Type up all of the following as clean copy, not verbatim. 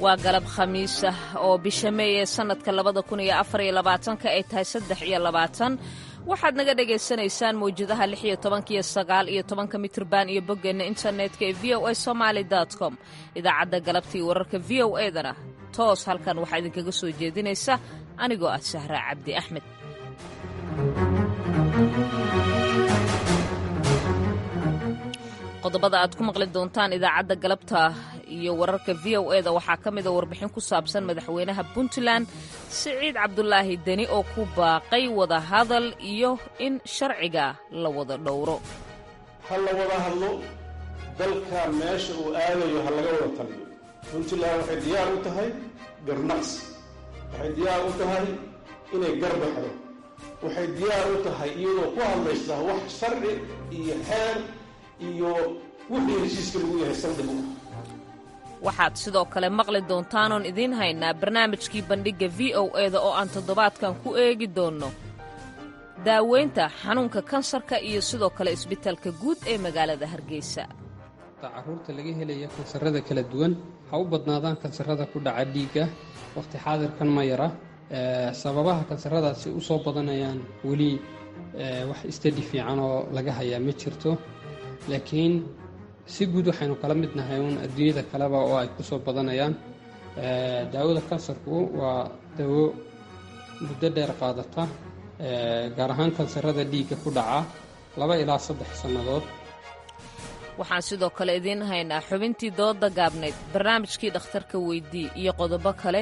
waa galab khamiis ah oo bisha May ee sanadka 2024 ay tahay 23 waxaad naga dhageysanaysaan mowjadaha 16 iyo 9 iyo 10 mitirban iyo boggeena internetka ee voasomali.com idaacadda galabtii wararka VOA-dana toos halkan waxaa idinkaga soo jeedinaysa anigoo ah Sahra Cabdi Axmed. qodobada aad ku maqli doontaan idaacadda galabta iyo wararka VOA-da waxaa ka mid ah warbixin ku saabsan madaxweynaha Puntland Siciid Cabdulaahi Deni oo ku baaqay wada hadal iyo in sharciga la wada dhowro. ha la wada hadlo dalka meesha uu aadayo ha laga wada taliyo. Puntland waxay diyaar u tahay garnaqsi, waxay diyaar u tahay inay garbaxdo, waxay diyaar u tahay iyadoo ku hadlaysa wax sharci iyo xeer iyo wixii heshiiska lagu yahay saldhig u ah. waxaad sidoo kale maqli doontaan oon idiin haynaa barnaamijkii bandhigga VOA-da oo aan toddobaadkan ku eegi doonno daaweynta xanuunka kansarka iyo sidoo kale isbitaalka guud ee magaalada Hargeysa. Carruurta laga helaya kansarada kala duwan ha u badnaadaan kansarada ku dhaca dhiigga waqti xaadirkan ma yara sababaha kansaradaasi u soo badanayaan weli wax istadi fiican oo laga hayaa ma jirto. laakiin si guud waxaynu kala mid nahay uun adduunyada kaleba oo ay ku soo badanayaan. daawada kansarku waa daawo muddo dheer qaadata gaar ahaan kansarada dhiigga ku dhaca 2 ilaa 3 sannadood. waxaan sidoo kale idiin haynaa xubintii dooda gaabneyd, barnaamijkii dhakhtarka weydii iyo qodobo kale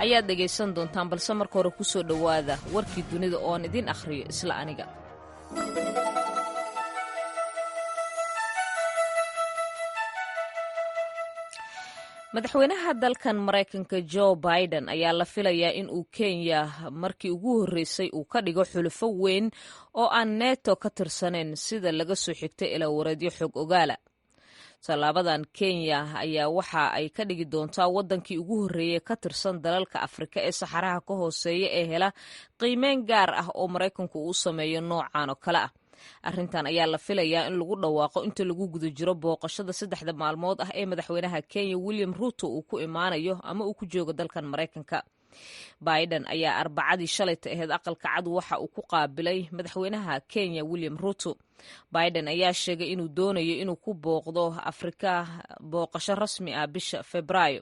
ayaad dhegaysan doontaan, balse marka hore ku soo dhowaada warkii dunida oo aan idiin akhriyo isla aniga. madaxweynaha dalkan Mareykanka Joe Biden ayaa la filayaa in uu Kenya markii ugu horeysay uu ka dhigo xulufo weyn oo aan NATO ka tirsanayn sida laga soo xigtay ilaa wareedyo xog ogaala. Talaabadan Kenya ayaa waxa ay ka dhigi doontaa wadankii ugu horeeyay ka tirsan dalalka Afrika ee saxaraha ka hooseeya ee hela qiimeyn gaar ah oo Mareykanku uu sameeyo noocan oo kale ah. arrintan ayaa la filayaa in lagu dhawaaqo inta lagu guda jiro booqashada 3 maalmood ah ee madaxweynaha Kenya William Ruto uu ku imaanayo ama uu ku joogo dalkan Mareykanka. Biden ayaa Arbacadii shalayta ahayd aqalka cad waxa uu ku qaabilay madaxweynaha Kenya William Ruto. Biden ayaa sheegay inuu doonayo inuu ku booqdo Afrika booqasho rasmi ah bisha Febraayo,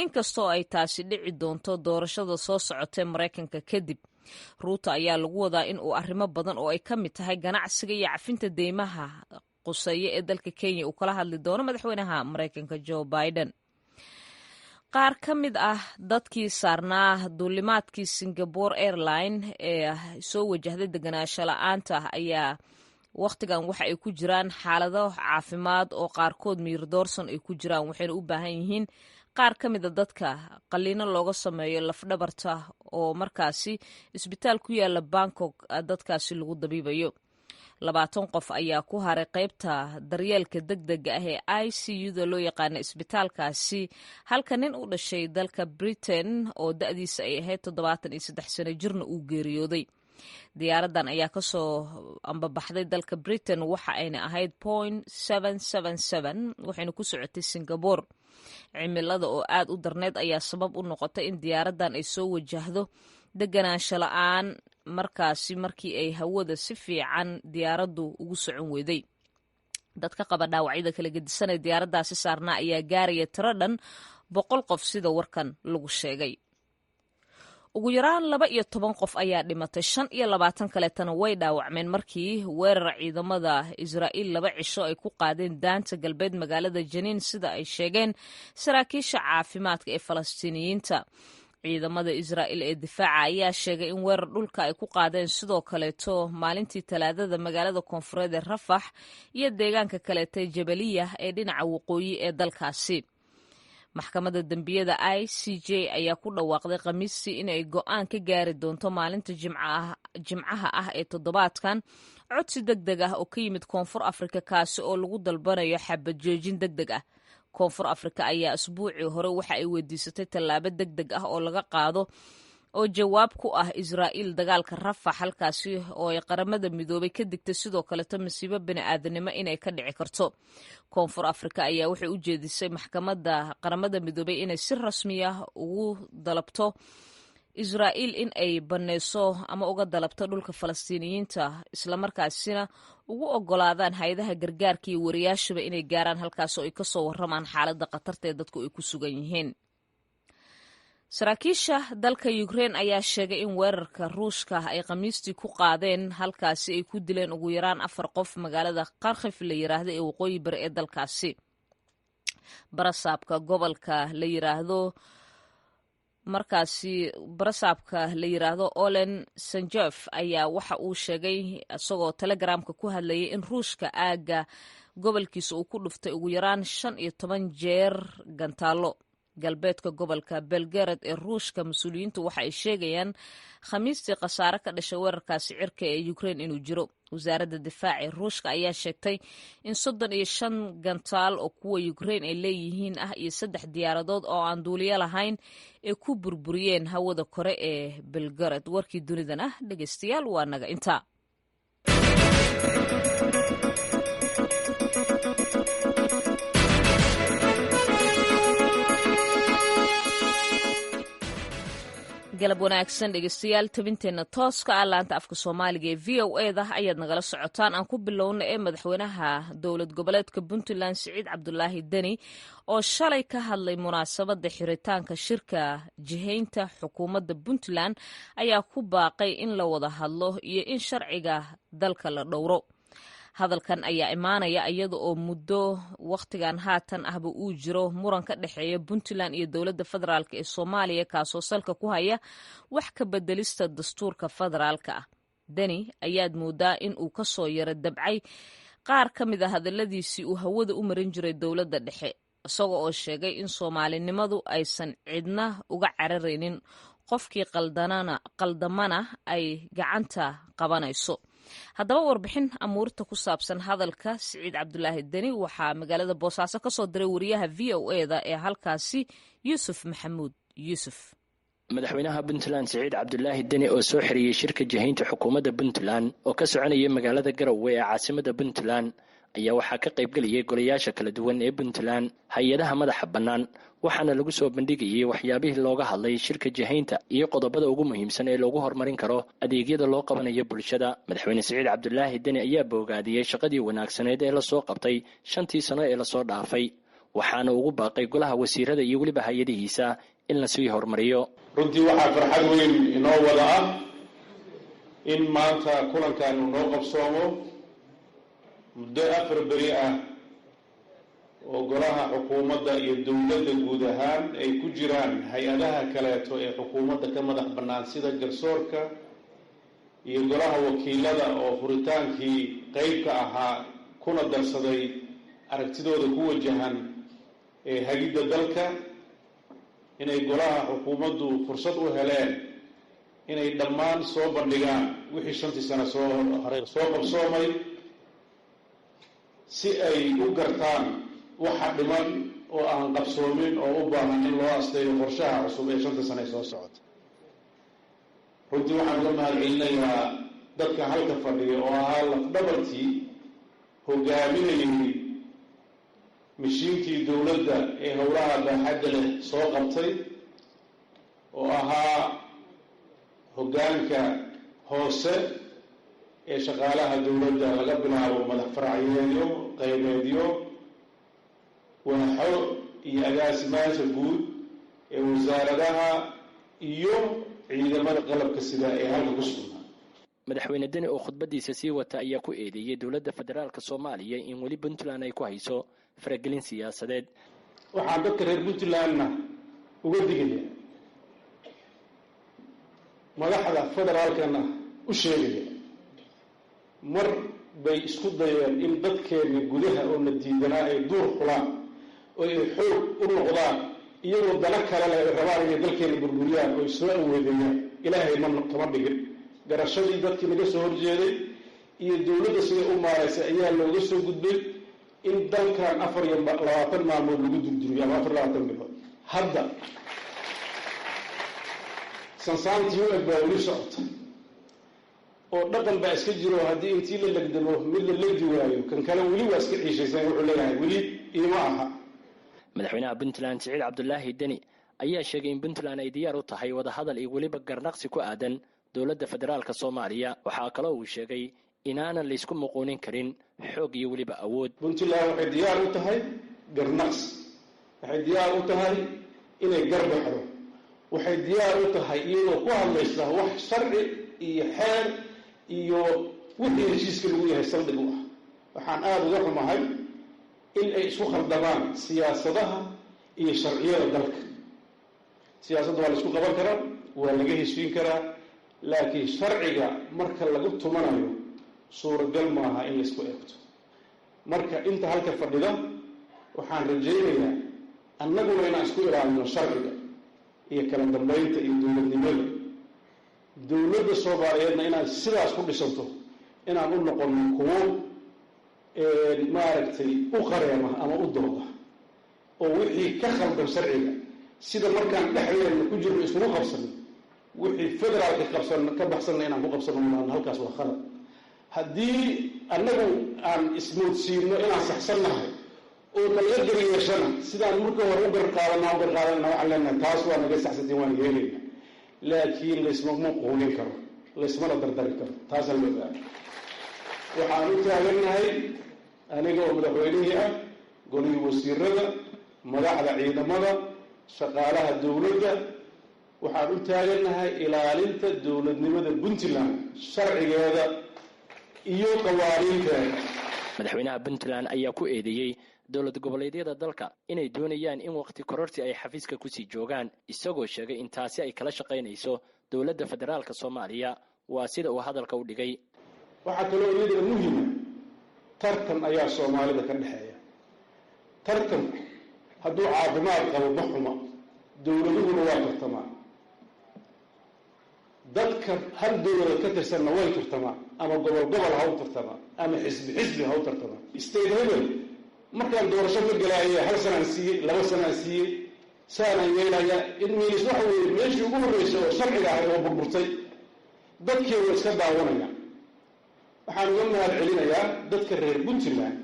inkastoo ay taasi dhici doonto doorashada soo socotay Mareykanka kadib. Ruto ayaa lagu wadaa in uu arrimo badan oo ay ka mid tahay ganacsiga iyo cafinta deymaha quseeya ee dalka Kenya uu kala hadli doono madaxweynaha Mareykanka Joe Biden. qaar ka mid ah dadkii saarnaa duulimaadkii Singapore Airline ee soo wajahday deganaansho la'aanta ayaa waqtigan waxa ay ku jiraan xaalado caafimaad oo qaarkood miyir doorsan ay ku jiraan, waxayna u baahan yihiin qaar ka mid a dadka qalliino looga sameeyo lafdhabarta oo markaasi isbitaal ku yaala Bangkok dadkaasi lagu dabiibayo. 20 qof ayaa ku haray qaybta daryeelka degdega ah ee ICU-da loo yaqaano isbitaalkaasi, halka nin u dhashay dalka Britain oo da'diisa ay ahayd 73 sano jirna uu geeriyooday. Diyaaradan ayaa ka soo ambabaxday dalka Britain waxa ayna ahayd Boeing 777 waxayna ku socotay Singapore. cimilada oo aad u darneed ayaa sabab u noqotay in diyaaradan ay soo wajahdo deganaansho la'aan markaasi markii ay hawada si fiican diyaaraddu ugu socon weyday. dadka qaba dhaawacyada kala gedisan ee diyaaraddaasi saarnaa ayaa gaaraya tiro dhan 100 qof sida warkan lagu sheegay. ugu yaraan 12 qof ayaa dhimatay, 25 kaleetana way dhaawacmeen markii weerar ciidamada Israa'iil 2 cisho ay ku qaadeen daanta galbeed magaalada Janiin sida ay sheegeen saraakiisha caafimaadka ee Falastiiniyiinta. ciidamada Israa'iil ee difaaca ayaa sheegay in weerar dhulka ay ku qaadeen sidoo kaleeto maalintii Talaadada magaalada koonfureed ee Rafax iyo deegaanka kaleeto Jabaliyah ee dhinaca waqooyi ee dalkaasi. maxkamadda dambiyada ICJ ayaa ku dhawaaqday Khamiistii in ay go'aan ka gaari doonto maalinta Jimcaha ah ee toddobaadkan codsi degdeg ah oo ka yimid Koonfur Afrika kaasi oo lagu dalbanayo xabad joojin degdeg ah. Koonfur Afrika ayaa usbuucii hore waxa ay weydiisatay tallaabo degdeg ah oo laga qaado oo jawaab ku ah Israa'iil dagaalka Rafax halkaasi oo ay qaramada midoobay ka digtay sidoo kaleeto masiibo bini'aadanimo inay ka dhici karto. Koonfur Afrika ayaa waxay u jeedisay maxkamadda qaramada midoobay inay si rasmi ah ugu dalabto Israa'iil in ay baneyso ama uga dalabto dhulka Falastiiniyiinta islamarkaasina ugu ogolaadaan hay'adaha gargaarka iyo wariyaashaba inay gaaraan halkaas oo ay ka soo warramaan xaaladda khatarta ee dadku ay ku sugan yihiin. Saraakiisha dalka Ukraine ayaa sheegay in weerarka Ruushka ay Khamiistii ku qaadeen halkaasi ay ku dileen ugu yaraan 4 qof magaalada Kharkiv la yiraahdo ee waqooyi bari ee dalkaasi. Barasaabka gobolka la yiraahdo Olen Sanjef ayaa waxa uu sheegay isagoo Telegramka ku hadlayay in Ruushka aaga gobolkiisa uu ku dhuftay ugu yaraan 15 jeer gantaalo. Galbeedka gobolka Belgorod ee Ruushka mas'uuliyiintu waxa ay sheegayaan Khamiistii khasaare ka dhashay weerarkaasi cirka ee Ukraine inuu jiro. Wasaaradda difaaca ee Ruushka ayaa sheegtay in 35 gantaal oo kuwa Ukraine ay leeyihiin ah iyo 3 diyaaradood oo aan duuliye lahayn ay ku burburiyeen hawada kore ee Belgorod. Warkii dunidana dhageystayaal waa naga intaa. galab wanaagsan dhegeystayaal tabinteena tooska ah laanta afka Soomaaliga ee VOA-da ayaad nagala socotaan. aan ku bilowna ee madaxweynaha dowlad goboleedka Puntland Siciid Cabdulaahi Deni oo shalay ka hadlay munaasabadda xiritaanka shirka jihaynta xukuumadda Puntland ayaa ku baaqay in la wada hadlo iyo in sharciga dalka la dhowro. hadalkan ayaa imaanaya iyada oo muddo waqtigan haatan ahba uu jiro muran ka dhexeeya Puntland iyo dowladda federaalka ee Soomaaliya kaasoo salka ku haya wax ka bedelista dastuurka federaalka ah. Deni ayaad moodaa in uu ka soo yara dabcay qaar ka mid ah hadalladiisii uu hawada u marin jiray dowladda dhexe isagoo oo sheegay in Soomaalinimadu aysan cidna uga cararaynin qofkii qaldamana ay gacanta qabanayso. haddaba warbixin amuurta ku saabsan hadalka Siciid Cabdulaahi Deni waxaa magaalada Boosaaso ka soo diray wariyaha VOA-da ee halkaasi Yuusuf Maxamuud Yuusuf. madaxweynaha Puntland Siciid Cabdulaahi Deni oo soo xiriyay shirka jihaynta xukuumadda Puntland oo ka soconaya magaalada Garowe ee caasimadda Puntland ayaa waxaa ka qaybgeliyay golayaasha kala duwan ee Puntland, hay'adaha madaxa bannaan, waxaana lagu soo bandhigayay waxyaabihii looga hadlay shirka jihaynta iyo qodobada ugu muhiimsan ee loogu horumarin karo adeegyada loo qabanayo bulshada. madaxweyne Siciid Cabdulaahi Deni ayaa boogaadiyey shaqadii wanaagsaneed ee la soo qabtay 5tii sano ee la soo dhaafay, waxaana ugu baaqay golaha wasiirada iyo weliba hay'adihiisa in la sii horumariyo. runtii waxaa farxad weyn inoo wada ah in maanta kulankan uu noo qabsoomo muddo 4 beri ah oo golaha xukuumadda iyo dowladda guud ahaan ay ku jiraan hay-adaha kaleeto ee xukuumadda ka madax bannaan sida garsoorka iyo golaha wakiilada oo furitaankii qayb ka ahaa kuna darsaday aragtidooda ku wajahan ee hagidda dalka, inay golaha xukuumaddu fursad u heleen inay dhammaan soo bandhigaan wixii 5tii sano soo qabsoomay si ay u gartaan waxa dhiman oo aan qabsoomin oo u baahan in loo asteeyo qorshaha cusub ee 5 sano soo socota. runtii waxaan uga mahadcelinayaa dadka halka fadhiya oo ahaa lafdhabartii hogaaminayay mishiinkii dowladda ee howlaha baaxadda leh soo qabtay, oo ahaa hoggaanka hoose ee shaqaalaha dowladda laga bilaabo madax faracyeedyo, qaybeedyo, waaxo iyo agaasimaasha guud ee wasaaradaha iyo ciidamada qalabka sida ee halka ku sugnaa. madaxweyne Deni oo khudbadiisa sii wata ayaa ku eedeeyay dowladda federaalka Soomaaliya in weli Puntland ay ku hayso faragelin siyaasadeed. waxaan dadka reer Puntlandna uga digaya madaxda federaalkana u sheegaya mar bay isku dayeen in dadkeena gudaha oo la diidanaa ay duur xulaan oo ay xoog u noqdaan iyagoo dana kale leh ay rabaan inay dalkeena burburiyaan oo ay soo aweedeeyaan. ilaahay kama dhigin. garashadii dadkii naga soo horjeeday iyo dowladda siday u maaraysay ayaa looga soo gudbay in dalkan 24 maalmood lagu durduriyo ama 24 bilood. hadda sansaantii u eg baa weli socota oo dhaqan baa iska jiro haddii intii la legdamo mid la legdi waayo kan kale weli waa iska ciishaysan wuxuu leeyahay weli iima aha. madaxweynaha puntland siciid cabdulaahi deni ayaa sheegay in puntland ay diyaar u tahay wadahadal iyo weliba garnaqsi ku aadan dowladda federaalka soomaaliya. waxaa kaloo uu sheegay inaanan laysku muquunin karin xoog iyo weliba awood. puntland waxay diyaar u tahay garnaqsi, waxay diyaar u tahay inay garbaxdo, waxay diyaar u tahay iyadoo ku hadlaysa wax sharci iyo xeer iyo wixii heshiiska lagu yahay saldhig u ah. waxaan aada uga xumahay in ay isku khaldamaan siyaasadaha iyo sharciyada dalka. siyaasadda waa la isku qaban karaa, waa laga heshiin karaa, laakiin sharciga marka lagu tumanayo suuragal maaha in laisku eegto. marka inta halka fadhida waxaan rajaynayaa annaguna inaan isku ilaalino sharciga iyo kala dambeynta iyo dowladnimada. dowladda soomaaliyeedna inaan sidaas ku dhisanto inaan u noqono kuwo maaragtay u qareema ama u dooda oo wixii ka khaldan sharciga sida markaan dhexdeedna ku jirno iskugu qabsano, wixii federaalka ka baxsanna inaan ku qabsano maan halkaas waa khalad. haddii annagu aan ismoodsiino inaan saxsannahay oo nalaga yeeshana sidaan marka hore u garqaadanna waxaan leenahay taas waa naga saxsantiin waan yeelayna, laakiin laysmama quulin karo, laysmana dardari karo. taasaan la ogaana. waxaan u taagannahay aniga oo madaxweynihii ah, golihii wasiirada, madaxda ciidamada, shaqaalaha dowladda, waxaan u taagannahay ilaalinta dowladnimada puntland, sharcigeeda iyo qawaaniinteeda. madaxweynaha puntland ayaa ku eedeeyey dowlad goboleedyada dalka inay doonayaan in waqti kororsi ay xafiiska kusii joogaan, isagoo sheegay in taasi ay kala shaqaynayso dowladda federaalka soomaaliya. waa sida uu hadalka u dhigay. waxaa kaloo iyadana muhima, tartan ayaa soomaalida ka dhexeeya. tartanku hadduu caafimaad qabo ma xuma, dowladuhuna waa tartamaan. dadka hal dowlad ka tirsanna way tartamaan, ama gobol gobol ha u tartamaan, ama xisbi xisbi ha u tartamaan. state hebel markaan doorasho ka galaaya 1 sanaan siiyey, 2 sanaan siiyey, saanaan yeelaya. inmiis waxa weeye meeshii ugu horreysay oo sharciga ahayd oo burburtay dadkeeda iska daawanaya. waxaan uga mahad celinayaa dadka reer puntland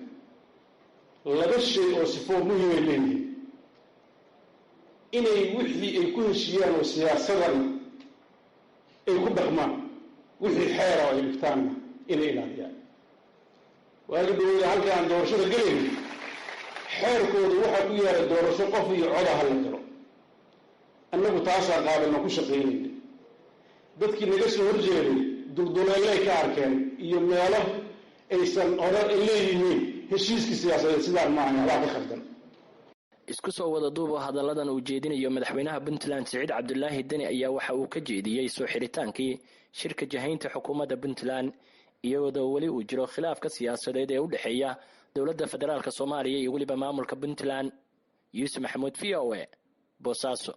2 shay oo sifoo muhiimay leeyihiin. inay wixii ay ku heshiiyaan oo siyaasadan ay ku dhaqmaan, wixii xeera oo ay dhigtaanna inay ilaaliyaan. waagi dhaweyda halka aan doorashada gelayno xeerkooda waxaa ku yaala doorasho qof iyo coda ha la galo. annagu taasaa qaadana ku shaqaynayna. dadkii naga soo horjeeday dulduleelay ka arkeen iyo meelo aysan hore leeyihiin heshiiskii siyaasadeed sidaan maahan waxbaa ka khaldan. isku soo wada duubo hadalladan uu jeedinayo madaxweynaha puntland siciid cabdulaahi deni ayaa waxa uu ka jeediyey soo xiritaankii shirka jahaynta xukuumadda puntland, iyadoo weli uu jiro khilaafka siyaasadeed ee u dhexeeya dowladda federaalka soomaaliya iyo weliba maamulka puntland. yuusuf maxamuud, v o a, boosaaso.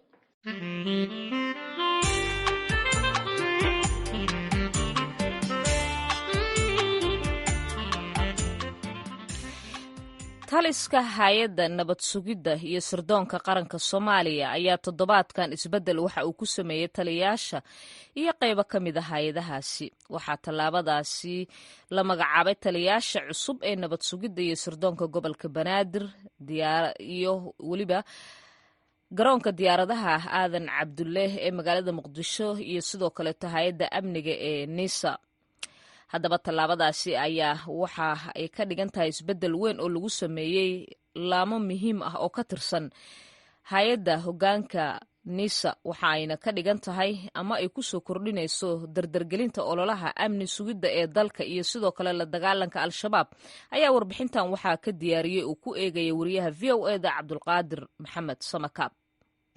taliska hay-adda nabad sugidda iyo sirdoonka qaranka soomaaliya ayaa toddobaadkan isbeddel waxa uu ku sameeyey taliyayaasha iyo qaybo ka mid a hay-adahaasi. waxaa tallaabadaasi la magacaabay taliyayaasha cusub ee nabad sugidda iyo sirdoonka gobolka banaadir iyo weliba garoonka diyaaradaha aadan cabdulle ee magaalada muqdisho iyo sidoo kaleeto hay-adda amniga ee nisa. haddaba tallaabadaasi ayaa waxa ay ka dhigan tahay isbeddel weyn oo lagu sameeyey laamo muhiim ah oo ka tirsan hay-adda hoggaanka nisa. waxa ayna ka dhigan tahay ama ay ku soo kordhinayso dardargelinta ololaha amni sugidda ee dalka iyo sidoo kale la dagaalanka al-shabaab. ayaa warbixintan waxaa ka diyaariyey uu ku eegaya wariyaha v o eda cabdulqaadir maxamed samakaab.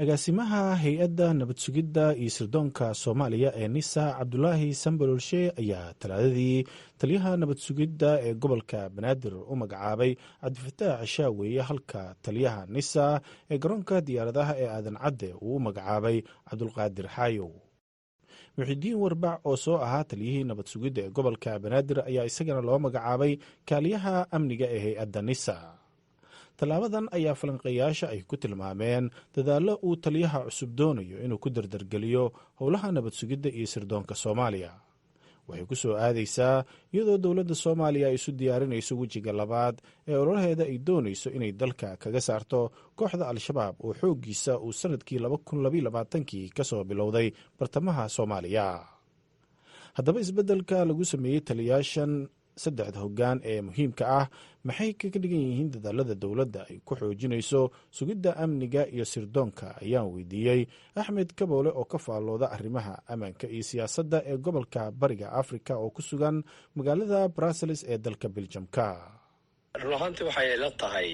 agaasimaha hay-adda nabad sugidda iyo sirdoonka soomaaliya ee nisa cabdulaahi sambalolshe ayaa talaadadii taliyaha nabad sugidda ee gobolka banaadir u magacaabay cabdifataax shaaweeye, halka taliyaha nisa ee garoonka diyaaradaha ee aadan cadde uu u magacaabay cabdulqaadir xaayow. muxidiin warbac oo soo ahaa taliyihii nabad sugidda ee gobolka banaadir ayaa isagana loo magacaabay kaaliyaha amniga ee hay-adda nisa. tallaabadan ayaa falanqeeyaasha ay ku tilmaameen dadaallo uu taliyaha cusub doonayo inuu ku dardargeliyo howlaha nabad sugidda iyo sirdoonka soomaaliya. waxay ku soo aadaysaa iyadoo dowladda soomaaliya ay isu diyaarinayso wejiga labaad ee ololaheeda ay doonayso inay dalka kaga saarto kooxda al-shabaab oo xooggiisa uu sannadkii 2022 ka soo bilowday bartamaha soomaaliya. haddaba isbeddelka lagu sameeyey taliyaashan saddexda hoggaan ee muhiimka ah maxay kaga dhigan yihiin dadaalada dowladda ay ku xoojinayso sugidda amniga iyo sirdoonka ayaan weydiiyey axmed kaboole oo ka faallooda arrimaha ammaanka iyo siyaasadda ee gobolka bariga afrika oo ku sugan magaalada brussels ee dalka beljamka. run ahaantii waxay ila tahay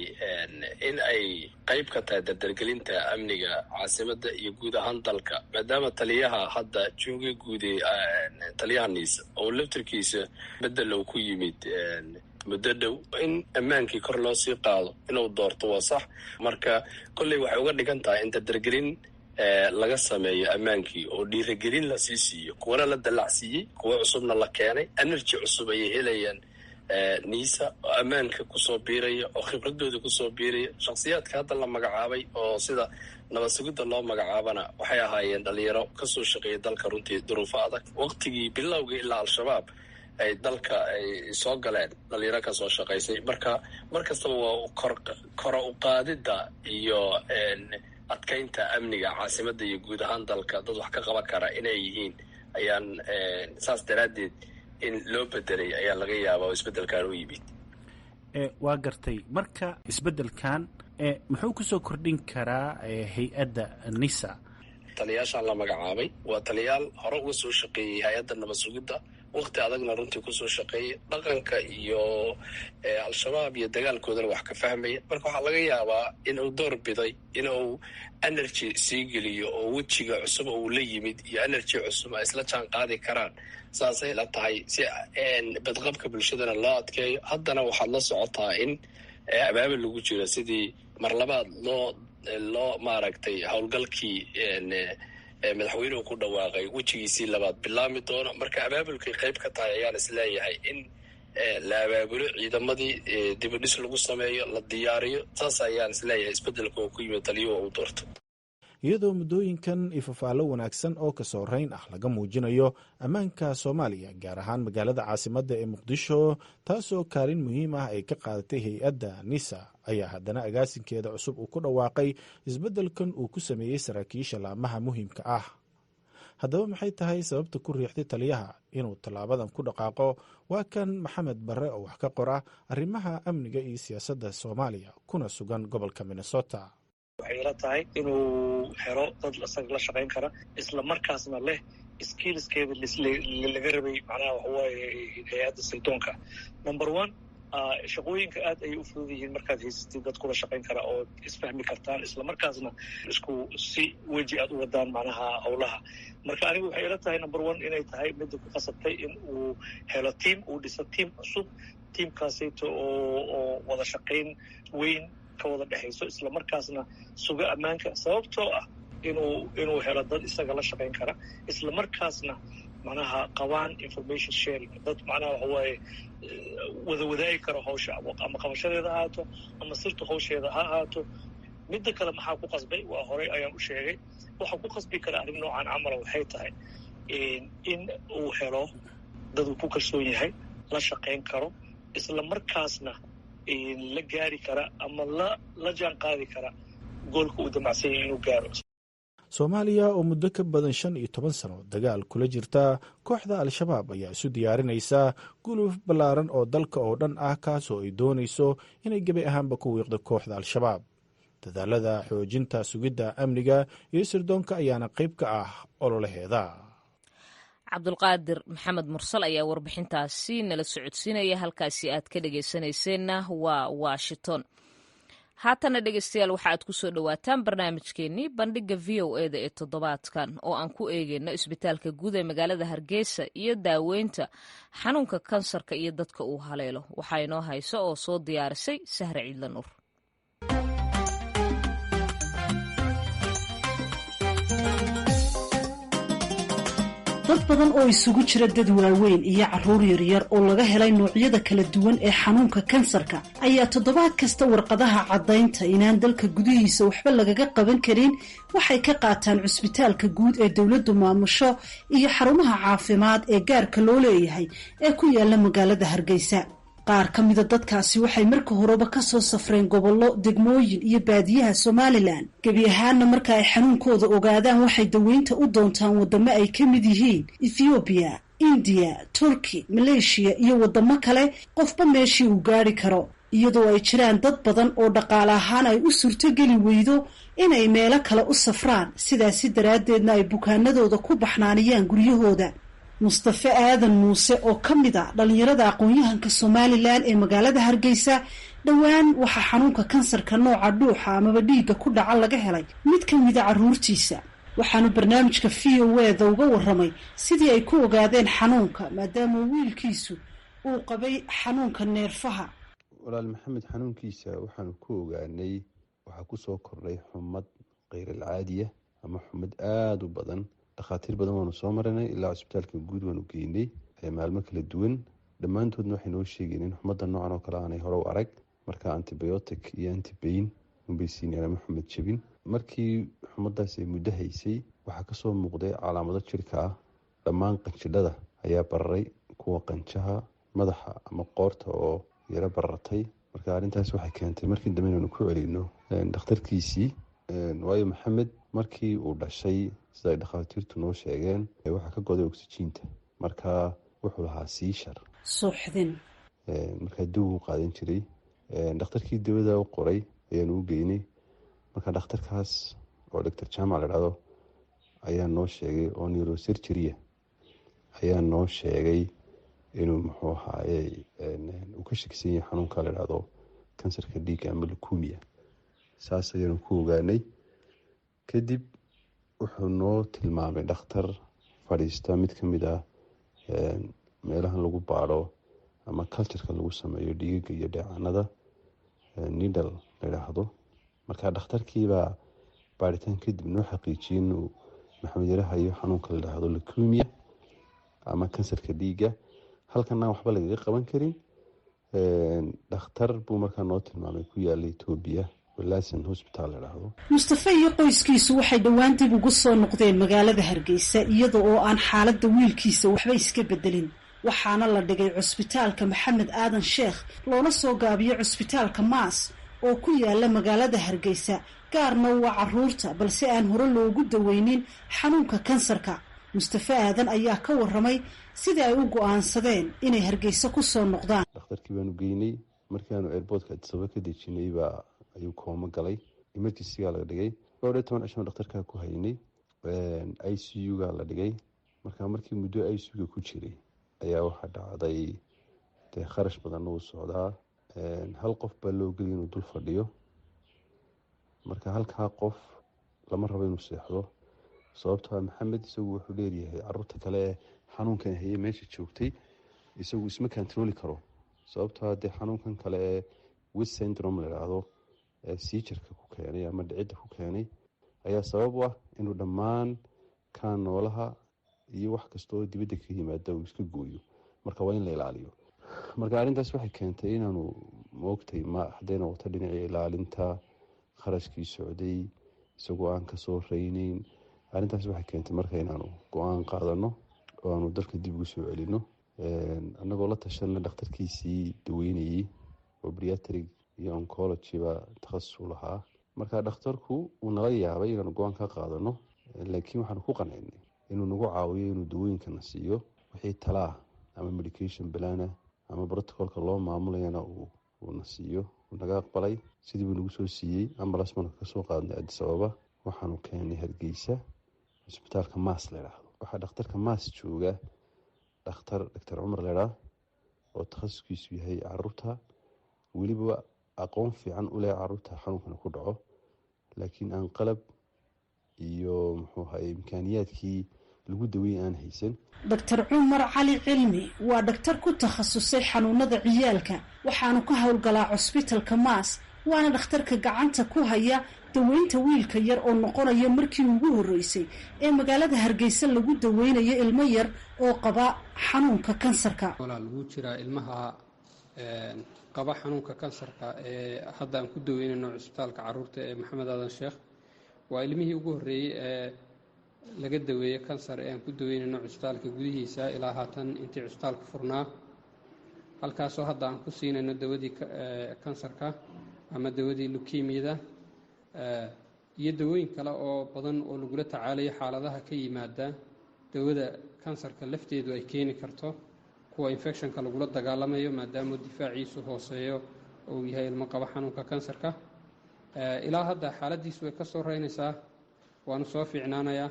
in ay qayb ka tahay dardargelinta amniga caasimadda iyo guud ahaan dalka, maadaama taliyaha hadda jooga guud taliyaha niisa oo laftarkiisa bedel uu ku yimid muddo dhow, in ammaankii kor loo sii qaado inuu doorto waa sax. marka kolley waxay uga dhigan tahay in dardargelin laga sameeyo ammaankii oo dhiiragelin la sii siiyo, kuwana la dallacsiiyey, kuwa cusubna la keenay. energy cusub ayay helayaan niisa oo ammaanka kusoo biiraya oo khibradooda kusoo biiraya. shakhsiyaadka hadda la magacaabay oo sida nabad sugidda loo magacaabana waxay ahaayeen dhalinyaro kasoo shaqeeya dalka runtii duruufo adag. waqtigii bilowga ilaa al-shabaab ay dalka ay soo galeen dhalinyaro kasoo shaqaysay. marka mar kastaba waa kora u qaadidda iyo adkaynta amniga caasimadda iyo guud ahaan dalka dad wax ka qaban kara inay yihiin ayaan saas daraaddeed in loo bedelay ayaa laga yaabaa oo isbeddelkan u yimid. waa gartay. marka isbeddelkan muxuu kusoo kordhin karaa hay-adda nisa? taliyaashaan la magacaabay waa taliyaal hore uga soo shaqeeyey hay-adda nabad sugidda, waqti adagna runtii kusoo shaqeeyay, dhaqanka iyo al-shabaab iyo dagaalkoodana wax ka fahmaya. marka waxaa laga yaabaa inuu door biday inuu energy sii geliyo oo wejiga cusub uu la yimid iyo energy cusub ay isla jaan qaadi karaan. saasay la tahay si badqabka bulshadana loo adkeeyo. haddana waxaad la socotaa in abaabul lagu jiro sidii mar labaad loo maaragtay howlgalkii madaxweynuhu ku dhawaaqay wejigiisii labaad bilaami doono. marka abaabulkay qayb ka tahay ayaan isleeyahay in la abaabulo ciidamadii dibudhis lagu sameeyo, la diyaariyo. saas ayaan isleeyahay isbeddelka oo ku yimid taliyuhu uu doorto. iyadoo muddooyinkan ifafaallo wanaagsan oo ka soo rayn ah laga muujinayo ammaanka soomaaliya gaar ahaan magaalada caasimadda ee muqdisho, taasoo kaalin muhiim ah ay ka qaadatay hay-adda nisa, ayaa haddana agaasinkeeda cusub uu ku dhawaaqay isbeddelkan uu ku sameeyey saraakiisha laamaha muhiimka ah. haddaba maxay tahay sababta ku riixday taliyaha inuu tallaabadan ku dhaqaaqo? waa kan maxamed barre oo wax ka qora arrimaha amniga iyo siyaasadda soomaaliya kuna sugan gobolka minnesota. waxay ila tahay inuu helo dad isaga la shaqayn kara, isla markaasna leh skillskeeda laga rabay macnaha waxawaaye hay-adda sirdoonka. number one, shaqooyinka aad ayay u fudud yihiin markaad haysatid dad kula shaqayn kara oo isfahmi kartaan, isla markaasna isku si weji aad u wadaan macnaha howlaha. marka anigu waxay ila tahay number one inay tahay midda ku qasabtay in uu helo tiam, uu dhiso tiam cusub, tiamkaasayto oo wada shaqayn weyn ka wada dhexayso, isla markaasna suga ammaanka. sababtoo ah inuu helo dad isaga la shaqayn kara, isla markaasna macnaha qabaan information sharing, dad macnaha waxawaaye wada wadaagi karo hawsha ama qabashadeeda ha ahaato ama sirta hawsheeda ha ahaato. midda kale maxaa ku qasbay? waa horey ayaan u sheegay. waxaa ku qasbi kara arrin noocan camala waxay tahay in uu helo dad uu ku kalsoon yahay, la shaqayn karo, isla markaasna la gaari kara ama la jaan qaadi kara goolka uu damacsan yahay inuu gaaro. soomaaliya oo muddo ka badan 15 sano dagaal kula jirta kooxda al-shabaab ayaa isu diyaarinaysa guluf ballaaran oo dalka oo dhan ah, kaasoo ay doonayso inay gebi ahaanba ku wiiqdo kooxda al-shabaab. dadaalada xoojinta sugidda amniga iyo sirdoonka ayaana qayb ka ah ololaheeda. cabdulqaadir maxamed mursal ayaa warbixintaasi nala socodsiinaya. halkaasi aad ka dhegaysanayseena waa washington. haatana dhegaystayaal waxa aad ku soo dhowaataan barnaamijkeennii bandhigga v o eda ee toddobaadkan oo aan ku eegayno isbitaalka guud ee magaalada hargeysa iyo daaweynta xanuunka kansarka iyo dadka uu haleelo. waxaa inoo hayso oo soo diyaarisay sahre ciidla nuur. dad badan oo isugu jira dad waaweyn iyo carruur yaryar oo laga helay noocyada kala duwan ee xanuunka kansarka ayaa toddobaad kasta warqadaha caddaynta inaan dalka gudihiisa waxba lagaga qaban karin waxay ka qaataan cusbitaalka guud ee dowladdu maamusho iyo xarumaha caafimaad ee gaarka loo leeyahay ee ku yaala magaalada Hargeysa. qaar ka mida dadkaasi waxay marka horeba ka soo safreen gobollo, degmooyin iyo baadiyaha Somaliland. gebi ahaanna marka ay xanuunkooda ogaadaan waxay daweynta u doontaan wadamo ay ka mid yihiin Ethiopia, India, Turkey, Malaysia iyo wadamo kale, qofba meeshii uu gaari karo, iyadoo ay jiraan dad badan oo dhaqaale ahaan ay u suurtogeli weydo inay meelo kale u safraan, sidaasi daraaddeedna ay bukaanadooda ku baxnaaniyaan guryahooda. Mustafa Aadan Muuse oo ka mid ah dhalinyarada aqoon-yahanka Somaliland ee magaalada Hargeysa dhawaan waxaa xanuunka kansarka nooca dhuuxa amaba dhiigga ku dhaca laga helay mid ka mid ah carruurtiisa. waxaanu barnaamijka VOA-da uga warramay sidii ay ku ogaadeen xanuunka maadaama wiilkiisu uu qabay xanuunka neerfaha. walaal maxamed xanuunkiisa waxaanu ku ogaanay waxaa ku soo kordhay xumad غير العادية ama xumad aad u badan. dhakhaatiir badan waanu soo marinay ilaa cusbitaalka guud waanu geynay maalmo kala duwan. dhammaantoodna waxay noo sheegeen in xumadda noocan oo kale aanay hore u arag, marka antibiotic iyo antibayn unbay siinayaan ama xumad jebin. markii xumadaas ay muddo haysay waxaa kasoo muuqday calaamado jirka ah. dhammaan qanjidhada ayaa bararay, kuwa qanjaha, madaxa ama qoorta oo yaro barartay. marka arrintaas waxay keentay markii dambe inaanu ku celino dhakhtarkiisii. waayo maxamed markii uu dhashay sida ay dhakhaatiirtu noo sheegeen waxaa ka goday oksijiinta, marka wuxuu lahaa siishar suuxdin. markaa dib uu qaadan jiray. dhakhtarkii dawada u qoray ayaanu u geynay. marka dhakhtarkaas oo doctor jaamac la dhahdo ayaa noo sheegay oo neurosurgery ayaa noo sheegay inuu muxuu ahaaye uu ka shakisan yahay xanuunka la dhahdo kansarka dhiigga ama leukemia. saas ayaanu ku ogaanay. kadib wuxuu noo tilmaamay dhakhtar fadhiista mid ka mid ah meelahan lagu baadho ama cultureka lagu sameeyo dhiigaga iyo dheecaanada, needle la yidhaahdo. marka dhakhtarkiibaa baaritaan kadib noo xaqiijiyey inuu maxamed yaraha iyo xanuunka la yidhaahdo leukemia ama kansarka dhiigga, halkanaan waxba lagaga qaban karin. dhakhtar buu markaa noo tilmaamay ku yaala Ethiopia, Wilson Hospital la yidhaahdo. Mustafa iyo qoyskiisu waxay dhawaan dib ugu soo noqdeen magaalada Hargeysa iyada oo aan xaaladda wiilkiisa waxba iska bedelin. waxaana la dhigay cusbitaalka Maxamed Aadan Sheekh, loola soo gaabiyo cusbitaalka Maas oo ku yaala magaalada Hargeysa, gaarna waa carruurta balse aan hore loogu daweynin xanuunka kansarka. Mustafa Aadan ayaa ka warramay sidii ay u go'aansadeen inay Hargeysa ku soo noqdaan. dhakhtarkii baanu geynay. markii aanu airportka Addisababa ka dejinay baa ayuu kooma galay. emergency-gaa laga dhigay. 12 cisho dhakhtarkaa ku haynay. ICU-gaa la dhigay. markii muddo ICU-ga ku jiray ayaa waxaa dhacday dee kharash badan uu socdaa. hal qof baa loo geliyay inuu dul fadhiyo. marka halkaa qof lama rabo inuu seexdo, sababtoo maxamed isagu wuxuu leeyahay carruurta kale ee xanuunkan haye meesha joogtay isagu isma kantarooli karo, sababtoo dee xanuunkan kale ee West syndrome la yidhaahdo ee siijarka ku keenay ama dhicidda ku keenay ayaa sabab u ah inuu dhammaan kaan noolaha iyo wax kasta oo dibadda ka yimaada uu iska gooyo. marka waa in la ilaaliyo. marka arrintaas waxay keentay inaanu moogtay hadday noqoto dhinacii ilaalinta kharashkii socday isagoo aan ka soo raynayn. arrintaas waxay keentay marka inaanu go-aan qaadano oo aanu dalka dib ugu soo celino, annagoo la tashanna dhakhtarkiisii daweynayey oo pediatric iyo oncology-ba takhasus u lahaa. marka dhakhtarku uu nala yaabay inaanu go-aan ka qaadano, laakiin waxaanu ku qancinay inuu nagu caawiyo inuu dawooyinkana siiyo, wixii talaa ama medication balana ama protocolka loo maamulayana uuna siiyo. uu naga aqbalay. sidii buu nagu soo siiyey. ambulance baan ka soo qaadnay Addisababa, waxaanu keenay Hargeysa cusbitaalka Maas la yidhaahdo. waxaa dhakhtarka Maas jooga dhakhtar Dr. Cumar la yidhaahdo oo takhasuskiisu yahay carruurta, weliba aqoon fiican u leh carruurta xanuunkana ku dhaco, laakiin aan qalab iyo muxuu ahaye imkaaniyaadkii lagu daweyn aan haysan. Dr. Cumar Cali Cilmi waa dhakhtar ku takhasusay xanuunada ciyaalka, waxaanu ka howlgalaa cusbitaalka Maas, waana dhakhtarka gacanta ku haya daweynta wiilka yar oo noqonaya markii ugu horreysay ee magaalada Hargeysa lagu daweynayo ilmo yar oo qaba xanuunka kansarka. walaal wuu jiraa ilmaha qaba xanuunka kansarka ee hadda aan ku daweynayno cisbitaalka carruurta ee Maxamed Aadan Sheekh. waa ilmihii ugu horreeyay ee laga daweeyay kansar ee aan ku daweynayno cisbitaalka gudihiisa ilaa haatan intii cisbitaalka furnaa, halkaasoo hadda aan ku siinayno dawadii kansarka ama dawadii leukemiyada iyo dawooyin kale oo badan oo lagula tacaalayo xaaladaha ka yimaada dawada kansarka lafteedu ay keeni karto, kuwa infectionka lagula dagaalamayo maadaama difaaciisu hooseeyo oo uu yahay ilmo qaba xanuunka kansarka. ilaa hadda xaaladiisu way ka soo reynaysaa, waanu soo fiicnaanayaa.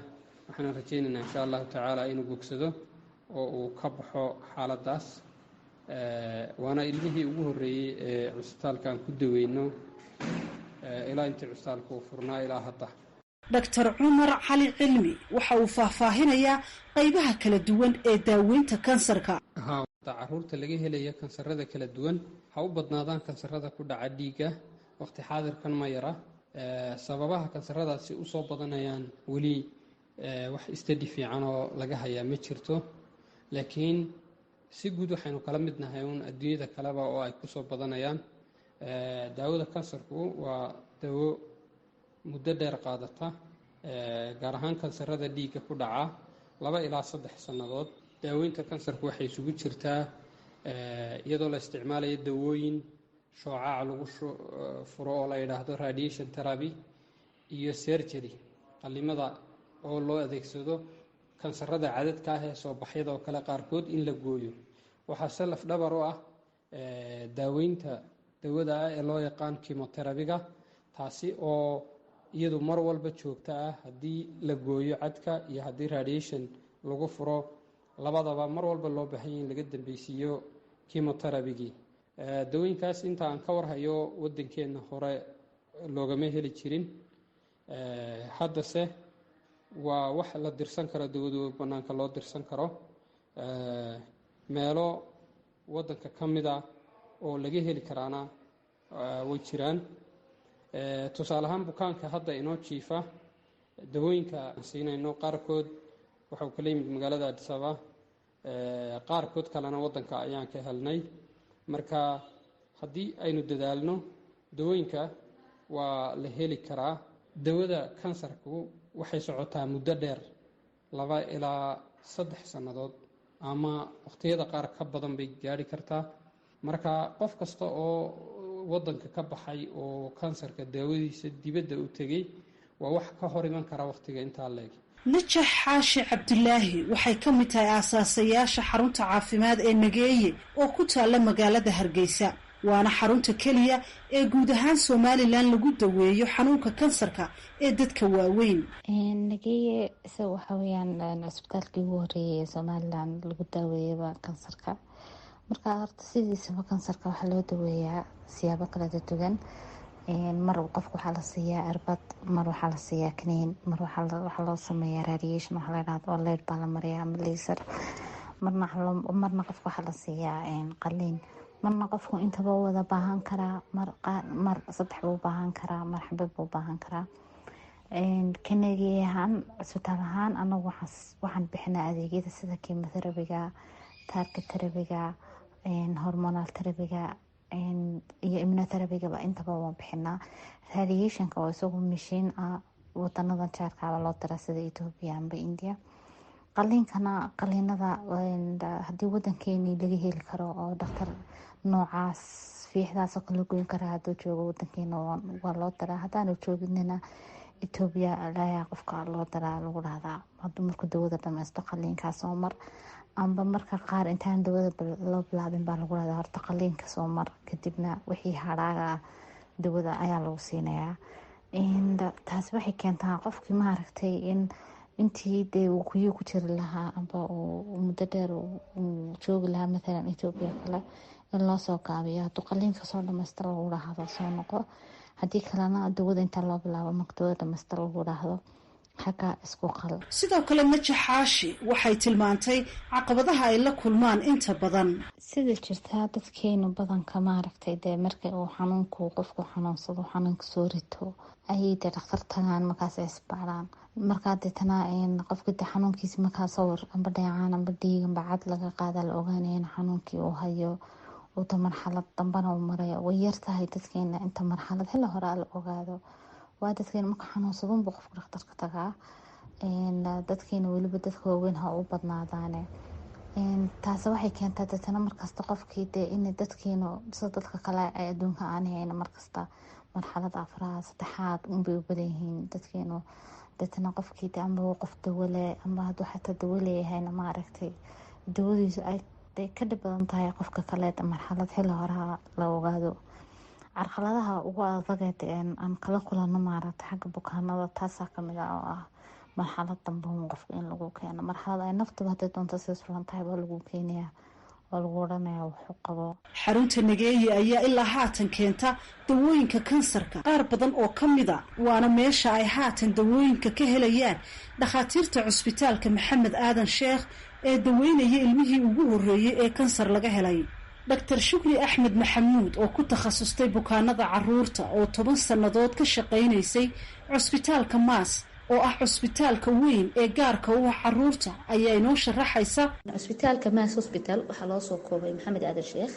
waxaan rajaynaynaa insha allahu tacaala inuu bogsado oo uu ka baxo xaaladaas. waana ilmihii ugu horreeyey ee cisbitaalkaan ku daweyno ilaa intii cisbitaalka uu furnaa ilaa hadda. Dr. Cumar Cali Cilmi waxa uu faahfaahinayaa qaybaha kala duwan ee daaweynta kansarka. carruurta laga helaya kansarada kala duwan ha u badnaadaan kansarada ku dhaca dhiigga, waqti xaadirkan ma yara. sababaha kansaradaasi u soo badanayaan weli wax istadi fiican oo laga hayaa ma jirto, laakiin si guud waxaynu kala mid nahay uun adduunyada kaleba oo ay ku soo badanayaan. daawada kansarku waa dawo muddo dheer qaadata, gaar ahaan kansarada dhiigga ku dhaca 2 ilaa 3 sannadood. daaweynta kansarku waxay isugu jirtaa iyadoo la isticmaalayo dawooyin shoocaca lagu furo oo la yidhaahdo radiation therapy iyo surgery qalimada oo loo adeegsado kansarada cadadka ah ee soo baxyada oo kale qaarkood in la gooyo. waxaase laf dhabar u ah daaweynta dawada ah ee loo yaqaan chemoterabiga, taasi oo iyadu mar walba joogta ah haddii la gooyo cadka iyo haddii radiation lagu furo, labadaba mar walba loo baahan yahay in laga dambeysiiyo chemoterabigii. dawooyinkaas inta aan ka warhayo waddankeenna hore loogama heli jirin, haddase waa wax la dirsan karo, dawadu bannaanka loo dirsan karo. meelo waddanka ka mid ah oo laga heli karaana way jiraan. tusaale ahaan bukaanka hadda inoo jiifa dawooyinka aan siinayno qaarkood waxau kala yimid magaalada Addis Ababa, qaarkood kalena waddanka ayaan ka helnay. marka haddii aynu dadaalno dawooyinka waa la heli karaa. dawada kansarku waxay socotaa muddo dheer 2 ilaa 3 sannadood ama waqtiyada qaar ka badan bay gaari kartaa. marka qof kasta oo waddanka ka baxay oo kansarka daawadiisa dibadda u tegey waa wax ka hor iman kara waqtiga intaa leeg. Najax Xaashi Cabdulaahi waxay ka mid tahay aasaasayaasha xarunta caafimaad ee Nageeye oo ku taalla magaalada Hargeysa. waana xarunta keliya ee guud ahaan Somaliland lagu daweeyo xanuunka kansarka ee dadka waaweyn. Nageeye waxa weeyaan isbitaalkii ugu horeeyay ee Somaliland lagu daweeyo kansarka. marka horta sidiisaba kansarka waxaa loo daweeyaa siyaabo kala duwan. mar qofku waxaa la siiyaa irbad, mar waxaa la siiyaa kaniin, mar waxaa loo sameeyaa radiation waxa la yiraahdo oo leed baa la mariyaa ama laser, marna qofku waxaa la siiyaa qaliin, marna qofku intaba wada baahan karaa, mar 3 buu baahan karaa, mar xabad buu baahan karaa. kanageeyahan isbitaal ahaan anagu waxaan bixinaa adeegyada sida chemoterabiga, target terabiga, hormonal terabiga iyo immunoterabiga intaba waan bixinaa. radiationka oo isagu mishiin ah wadanadan jaarka loo diraa sida Ethiopia amba India. qaliinada haddii wadankeeni laga heli karo oo dhakhtar noocaas fiixdaas oo kala goyn kara hadduu joogo wadankeena waa loo diraa. haddaanu jooginina Ethiopia ayaa qofka loo diraa, lagu dhahdaa hadduu markuu dawada dhammaysto qaliinkaas oo mar amba marka qaar intaan dawada loo bilaabin baa lagu dhahdaa horta qaliinka soo mar, kadibna wixii hadhaaga dawada ayaa lagu siinayaa. taasi waxay keentaa qofkii maaragtay in intii dee uu ku jiri lahaa amba uu muddo dheer uu joogi lahaa maalan Ethiopia kale in loo soo gaabiyo. hadduu qaliinka soo dhamaystiro lagu dhahdo soo noqo, haddii kalena dawada inta loo bilaabo marka dawada dhamaystiro lagu dhahdo xagga isku qal. sidoo kale najaxaashi waxay tilmaantay caqabadaha ay la kulmaan inta badan. sida jirtaa dadkeenu badanka maaragtay dee marka uu xanuunku qofku xanuunsado xanuunka soo rito ayay dee dhakhtar tagaan markaas ay isbaaraan markaa deetana qofka dee xanuunkiisa markaa sawir amba dheecaan amba dhiig amba cad laga qaada la ogaanaya in xanuunkii uu hayo uta marxalad dambana uu marayo way yartahay dadkeena inta marxalad xilli hore la ogaado waa dadkeena marka xanuunsadunba qofka dhakhtarka tagaa dadkeena weliba dadka waaweyn ha u badnaadaane taasi waxay keentaa deetana markasta qofkii dee in dadkeenu sida dadka kale ay adduunka aan hayna markasta marxalad afraad saddexaad unbay u badan yihiin dadkeenu deetana qofkii de amba qof dawale amba hadduu xataa dawo leeyahayna maaragtay dawadiisu ay ka dhib badan tahay qofka kaleed marxalad xilli horeha la ogaado. carqaladaha ugu adageed aan kala kulano maaragtay xagga bukaanada taasaa kamid ah oo ah marxalad dambe qofka in lagu keeno marxalad ay naftaba hadday doonto sida sulan tahay baa lagu keenayaa oo lagu odhanayaa wuxuu qabo. xarunta nageeye ayaa ilaa haatan keenta dawooyinka kansarka qaar badan oo ka mida waana meesha ay haatan dawooyinka ka helayaan dhakhaatiirta cusbitaalka maxamed aadan sheekh ee daweynaya ilmihii ugu horreeyey ee kansar laga helay. dr shukri axmed maxamuud oo ku takhasustay bukaanada caruurta oo 10 sannadood ka shaqaynaysay cusbitaalka maas oo ah cusbitaalka weyn ee gaarka u ah caruurta ayaa inoo sharaxaysa. cusbitaalka maas hospital waxaa loo soo koobay maxamed aadan sheekh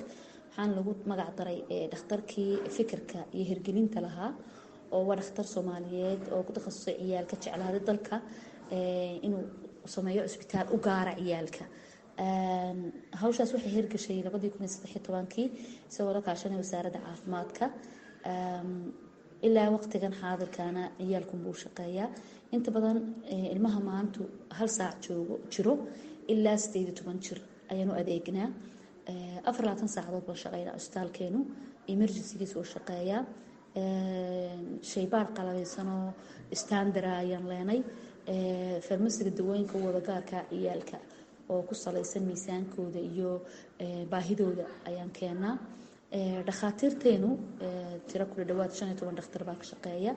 waxaan lagu magac daray dhakhtarkii fikirka iyo hirgelinta lahaa oo waa dhakhtar Soomaaliyeed oo ku takhasusay ciyaalka jeclaaday dalka inuu sameeyo cusbitaal u gaara ciyaalka. hawshaas waxay hirgashay 2013 isagoo la kaashanay wasaaradda caafimaadka ilaa waqtigan xaadirkana ciyaalku buu shaqeeyaa inta badan ilmaha maanta 1 saac jiro ilaa 18 jir ayaanu adeegnaa 24 saacadood baan shaqeynaa cusbitaalkeenu emergency-giis oo shaqeeyaa shaybaar qalabaysanoo standard ayaan leenay farmasiga dawooyinka wada gaarka ciyaalka oo ku salaysan miisaankooda iyo baahidooda ayaan keenaa. dhakhaatiirteenu tiro ku dhawaad 15 dhakhtar baa ka shaqeeya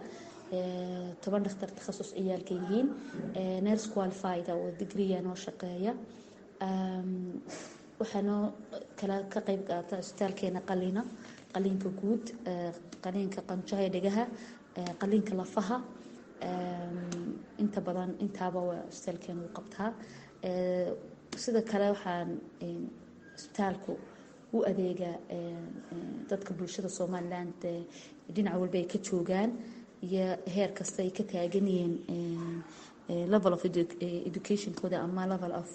10 dhakhtar takhasus ciyaalka yihiin nurse qualified oo degree noo shaqeeya waxaanoo kala ka qayb qaata cusbitaalkeena qaliinka guud qaliinka qanjaha dhagaha qaliinka lafaha inta badan intaaba waa cusbitaalkeenu u qabtaa. sida kale waxaan cusbitaalku u adeega dadka bulshada Soomaaliland dhinac walba ay ka joogaan iyo heer kasta ay ka taagan yihiin level of education kooda ama level of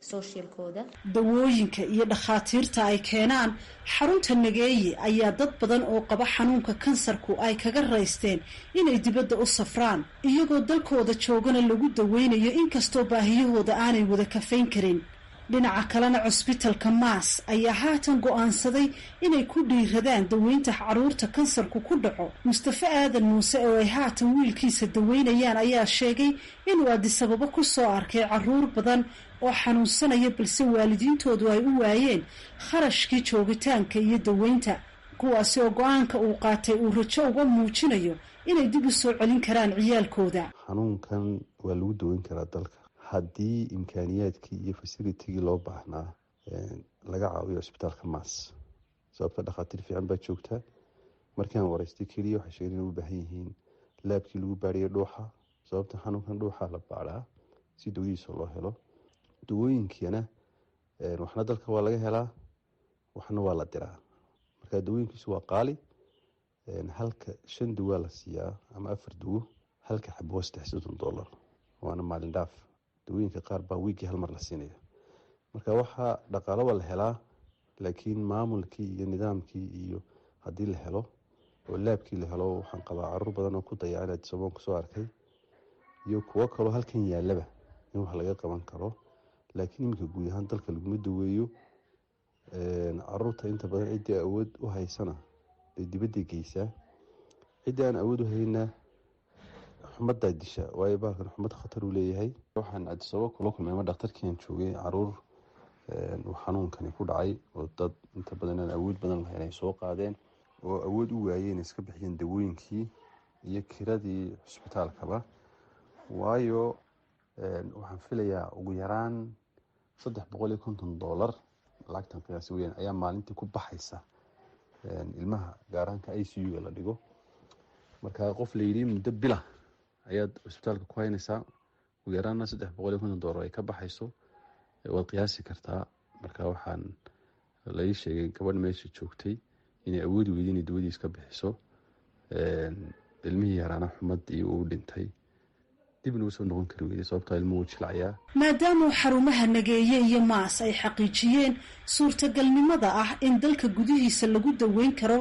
social kooda. dawooyinka iyo dhakhaatiirta ay keenaan xarunta nageeye ayaa dad badan oo qaba xanuunka kansarku ay kaga raysteen inay dibadda u safraan iyagoo dalkooda joogana lagu daweynayo inkastoo baahiyahooda aanay wada kafayn karin. dhinaca kalena cusbitaalka maas ayaa haatan go'aansaday inay ku dhiiradaan daweynta caruurta kansarku ku dhaco. mustafa aadan muuse oo ay haatan wiilkiisa daweynayaan ayaa sheegay inuu adisababo ku soo arkay caruur badan oo xanuunsanaya balse waalidiintoodu ay u waayeen kharashkii joogitaanka iyo daweynta kuwaasi oo go-aanka uu qaatay uu rajo uga muujinayo inay dib u soo celin karaan ciyaalkooda. xanuunkan waa lagu daweyn karaa dalka haddii imkaaniyaadkii iyo fasilitigii loo baahnaa laga caawiyo cusbitaalka maas sababta dhakhaatiir fiican baa joogta. markaan waraystay keliya waxay sheegeen inay u baahan yihiin laabkii lagu baadhiyo dhuuxa sababta xanuunkan dhuuxa la baadhaa si dawadiisa loo helo. dawooyinkiina waxna dalka waa laga helaa waxna waa la diraa marka dawooyinkiisu waa qaali. halka 5 dawo la siiyaa ama 4 dawo halka xabo $60 waana maalin dhaaf. dawooyinka qaar baa wiigi hal mar la siinaya marka waxaa dhaqaalo waa la helaa laakiin maamulkii iyo nidaamkii iyo haddii la helo oo laabkii la helo waxaan qabaa caruur badan oo ku dayacay Adisababa kusoo arkay iyo kuwo kaloo halkan yaalaba in wax laga qaban karo laakiin iminka guud ahaan dalka laguma daweeyo. caruurta inta badan ciddii awood u haysana bay dibadda geysaa ciddii aan awood u hayna xumaddaa disha waayo baalkan xumad khatar uu leeyahay. waxaan Adisababa kula kulmay ama dhakhtarkiian joogay caruur uu xanuunkani ku dhacay oo dad inta badan aan awood badan lahayn ay soo qaadeen oo awood u waayeen iska bixiyeen dawooyinkii iyo kiradii cusbitaalkaba waayo waxaan filayaa ugu yaraan $350 lacagtan qiyaasi weyn ayaa maalintii ku baxaysa ilmaha gaaraanka ICU la dhigo. marka qof la yidhi muddo bila ayaad cusbitaalka ku haynaysaa, ugu yaraana $350 ay ka baxayso, waad qiyaasi kartaa. marka waxaan la ii sheegay gabadh meesha joogtay inay awoodi weyday inay dawadiis ka bixiso, ilmihii yaraana xumadii uu dhintay, dibna usoo noqon kari weyday sababtaa ilmuhu jilcayaa. maadaama xarumaha nageeye iyo maas ay xaqiijiyeen suurtagalnimada ah in dalka gudihiisa lagu daweyn karo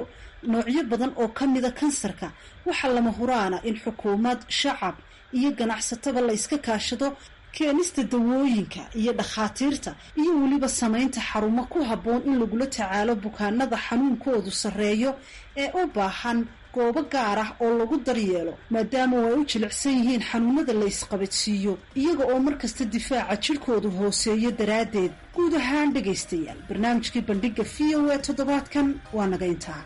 noocyo badan oo ka mida kansarka, waxaa lama huraana in xukuumad, shacab iyo ganacsataba la iska kaashado keenista dawooyinka iyo dhakhaatiirta iyo weliba samaynta xarumo ku habboon in lagula tacaalo bukaanada xanuunkoodu sarreeyo ee u baahan goobo gaar ah oo lagu daryeelo, maadaama ay u jilicsan yihiin xanuunada la isqabadsiiyo iyaga oo markasta difaaca jirkoodu hooseeyo daraaddeed. guud ahaan dhegaystayaal, barnaamijkii bandhiga VOA toddobaadkan waa naga intaa.